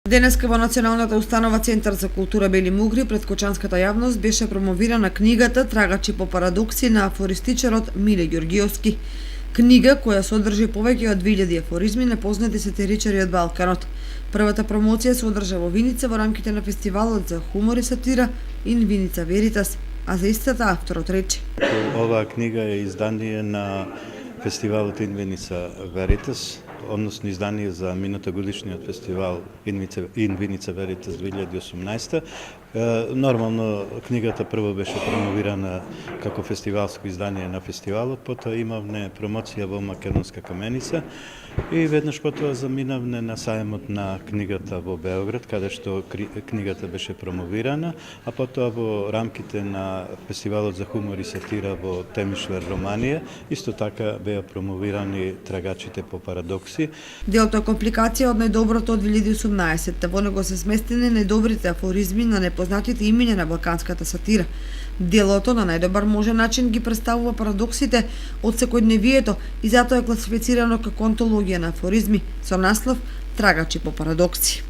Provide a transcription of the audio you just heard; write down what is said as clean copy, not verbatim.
Денеска во Националната установа Центар за култура Бели Мугри пред кочанската јавност беше промовирана книгата Трагачи по парадокси на афористичарот Миле Ѓоргиовски. Книга која содржи повеќе од 2000 афоризми на познати сатиричари од Балканот. Првата промоција се одржа во Виница во рамките на фестивалот за хумор и сатира Ин Виница Веритас, а за истата авторот рече: Оваа книга е издание на фестивалот Ин Виница Веритас, односно издание за минатогодишниот фестивал Ин Виница Веритас 2018. Нормално книгата прво беше промовирана како фестивалско издание на фестивалот, потоа имавме промоција во Македонска каменица и веднаш потоа заминавме на сајмот на книгата во Београд, каде што книгата беше промовирана, а потоа во рамките на фестивалот за хумор и сатира во Темишлер, Романија, исто така беа промовирани Трагачите по парадокси. Делото е компликација од најдоброто од 2018. Во него се сместени најдобрите афоризми на непознатите имиња на балканската сатира. Делото на најдобар можен начин ги представува парадоксите од секојдневието и затоа е класифицирано како антологија на афоризми со наслов Трагачи по парадокси.